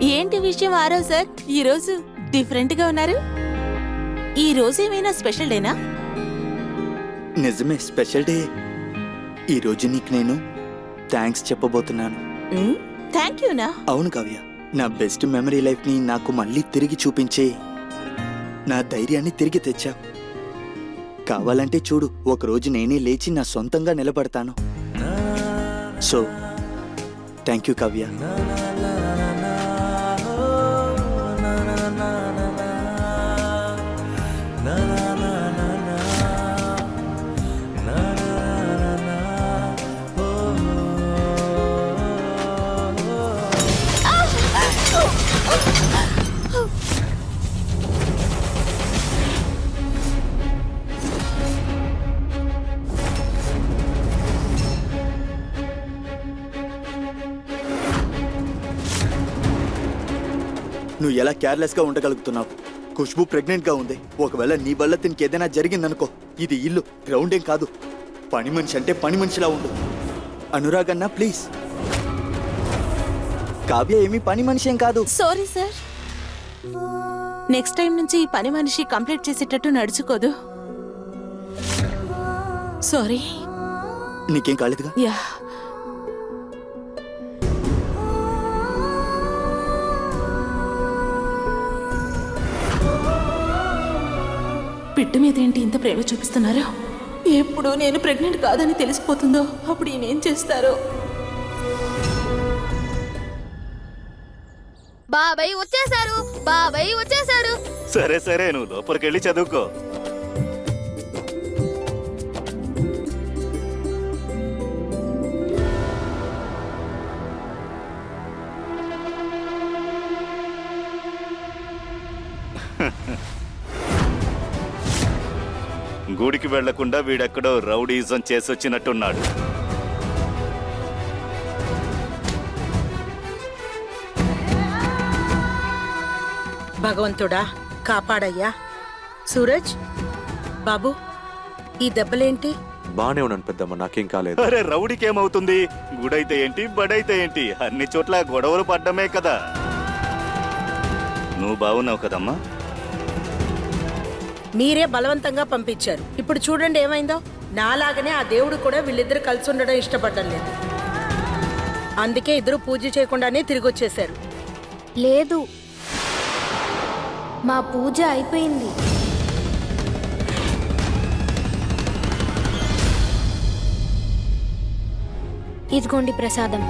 ఏంటి విషయం ఆరవ్ సార్, ఈరోజు డిఫరెంట్ గా ఉన్నారు. ఈ రోజు ఏమైనా స్పెషల్ డేనా? నిజమే, స్పెషల్ డే. ఈ రోజు నీకు నేను థ్యాంక్స్ చెప్పబోతున్నాను. థ్యాంక్ యూనా? అవును కావ్య, నా బెస్ట్ మెమరీ లైఫ్ ని నాకు మళ్ళీ తిరిగి చూపించే నా ధైర్యాన్ని తిరిగి తెచ్చా. కావాలంటే చూడు, ఒకరోజు నేనే లేచి నా సొంతంగా నిలబడతాను. So thank you Kavya. నువ్వు ఎలా కేర్లెస్ గా ఉండగలుగుతున్నావు? ఖుష్బు ప్రెగ్నెంట్ గా ఉంది. ఒకవేళ నీ వల్ల దీనికి ఏదైనా జరిగిందనుకో, ఇది ఇల్లు, గ్రౌండ్ ఏం కాదు. పని మనిషి అంటే పని మనిషిలా ఉండు. అనురాగ్ అన్నా ప్లీజ్. కావ్య ఏమీ పని మనిషి ఏం కాదు. సారీ సార్, నెక్స్ట్ టైం నుంచి ఈ పని మనిషి కంప్లీట్ చేసేటట్టు నడుచుకోదు. సారీ. నీకేం కాలేదుగా? యా. బిడ్డ మీద ఏంటి ఇంత ప్రేమ చూపిస్తున్నారు? ఎప్పుడు నేను ప్రెగ్నెంట్ కాదని తెలిసిపోతుందో అప్పుడు ఈయనేం చేస్తారో. బాబాయ్ వచ్చేసారు, బాబాయ్ వచ్చేసారు. సరే సరే, నువ్వు లోపలికెళ్ళి చదువుకో. గుడికి వెళ్లకుండా వీడెక్కడో రౌడీజం చేసొచ్చినట్టున్నాడు. భగవంతుడా కాపాడయ్యా. సూరజ్ బాబు, ఈ దెబ్బలేంటి? బానే ఉన్నాను పెద్దమ్మ, నాకేం కాలేదు. అరే రౌడీకేమవుతుంది? గుడైతే ఏంటి, బడైతే ఏంటి, అన్ని చోట్ల గొడవలు పడ్డమే కదా. నువ్వు బాగున్నావు కదమ్మా? మీరే బలవంతంగా పంపించారు. ఇప్పుడు చూడండి ఏమైందో. నాలాగనే ఆ దేవుడు కూడా వీళ్ళిద్దరు కలిసి ఉండడం ఇష్టపడ్డం లేదు. అందుకే ఇద్దరు పూజ చేయకుండానే తిరిగి వచ్చేశారు. లేదు, మా పూజ అయిపోయింది. ఇదిగోండి ప్రసాదం.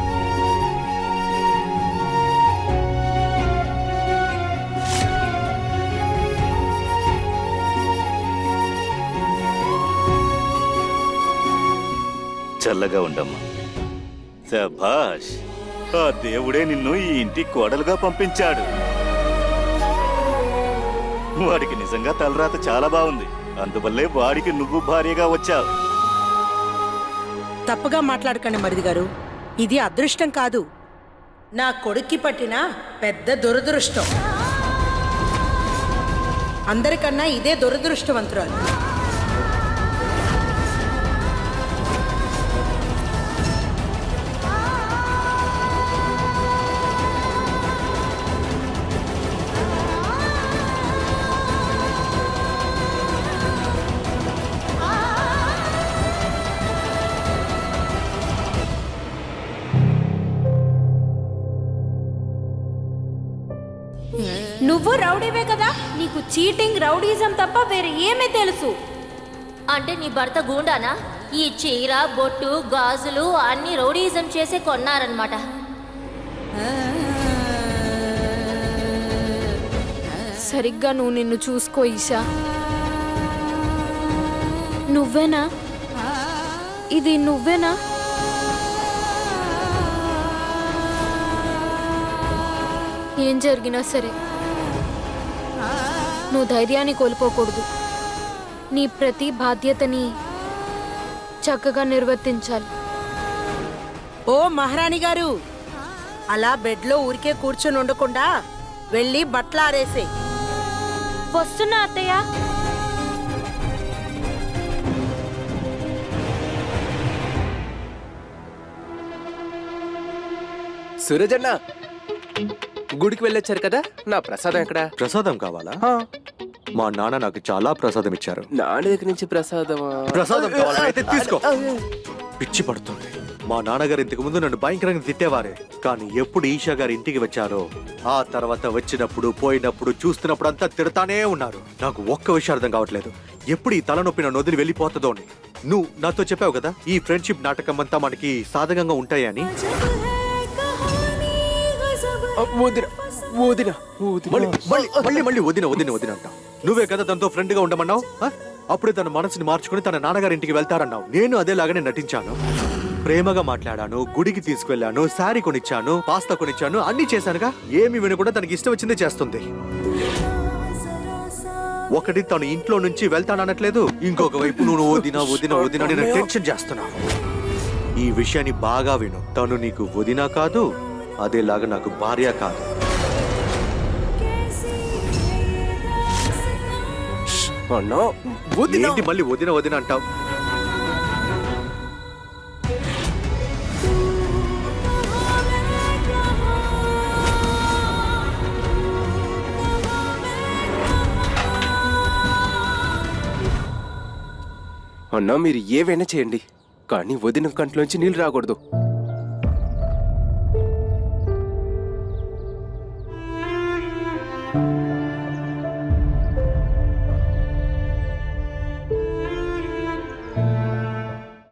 చల్లగా ఉండమ్మా. శభాష్, ఆ దేవుడే నిన్ను ఈ ఇంటి కోడలుగా పంపించాడు. వాడికి నిజంగా తలరాత చాలా బాగుంది. అందువల్లే వాడికి నువ్వు భార్యగా వచ్చావు. తప్పుగా మాట్లాడకండి మరిది గారు, ఇది అదృష్టం కాదు, నా కొడుక్కి పట్టిన పెద్ద దురదృష్టం. అందరికన్నా ఇదే దురదృష్టవంతురాలు. నువ్వు రౌడీవే కదా, నీకు చీటింగ్ రౌడీజం తప్ప వేరే ఏమీ తెలుసు? అంటే నీ భర్త గూండానా? ఈ చీర, బొట్టు, గాజులు అన్ని రౌడీజం చేసే కొన్నారనమాట. సరిగ్గా నువ్వు నిన్ను చూసుకో ఈషా. నువ్వేనా? ఇది నువ్వేనా? ఏం జరిగినా సరే నువ్వు ధైర్యాన్ని కోల్పోకూడదు. నీ ప్రతి బాధ్యతని చక్కగా నిర్వర్తించాలి. ఓ మహారాణి గారు, అలా బెడ్లో ఊరికే కూర్చొని ఉండకుండా వెళ్ళి బట్టలు ఆరేసే. వస్తున్నా అత్తయ్య. సూరజ్ అన్న, గుడికి వెళ్ళొచ్చారు కదా, నా ప్రసాదం ఎక్కడ? ప్రసాదం కావాలా? ఆ, మా నాన్న నాకు చాలా ప్రసాదం ఇచ్చారు. నాన్న దగ్గర నుంచి ప్రసాదమా? ప్రసాదం కావాలా? అయితే తీసుకో. పిచ్చి పడుతుంది. మా నాన్నగారు ఇంతకు ముందు నన్ను భయంకరంగా తిట్టేవారే, కానీ ఎప్పుడు ఈషా గారి ఇంటికి వచ్చారో ఆ తర్వాత వచ్చినప్పుడు పోయినప్పుడు చూస్తున్నప్పుడు అంతా తిడతానే ఉన్నారు. నాకు ఒక్క విషయం అర్థం కావట్లేదు, ఎప్పుడు ఈ తలనొప్పి నన్ను వదిలి వెళ్ళిపోతుందో అని. నువ్వు నాతో చెప్పావు కదా ఈ ఫ్రెండ్షిప్ నాటకం అంతా మనకి సాధకంగా ఉంటాయని. వదిన వదిన మళ్ళీ మళ్ళీ మళ్ళీ మళ్ళీ వదిన వదిన వదిన అంటావు. నువ్వే కదా తనతో ఫ్రెండ్ గా ఉండమన్నావు. అప్పుడే తన మనసుని మార్చుకుని తన నాన్నగారి ఇంటికి వెళ్తారన్నావు. నేను అదేలాగానే నటించాను, ప్రేమగా మాట్లాడాను, గుడికి తీసుకెళ్లాను, శారీ కొనిచ్చాను, పాస్తా కొనిచ్చాను, అన్ని చేశానుగా. ఏమి వినకుండా తనకి ఇష్టం వచ్చిందే చేస్తుంది. ఒకటి తను ఇంట్లో నుంచి వెళ్తాననట్లేదు, ఇంకొక వైపు నువ్వు వదిన వదిన వదిన అని నేను టెన్షన్ చేస్తున్నావు. ఈ విషయాన్ని బాగా విను, తను నీకు వదిన కాదు, అదేలాగా నాకు భార్య కాదు. అన్నా, వదిన. ఏంటి మళ్ళీ వదిన వదిన అంటావు? అన్నా, మీరు ఏవైనా చేయండి, కానీ వదిన కంట్లోంచి నీళ్ళు రాకూడదు.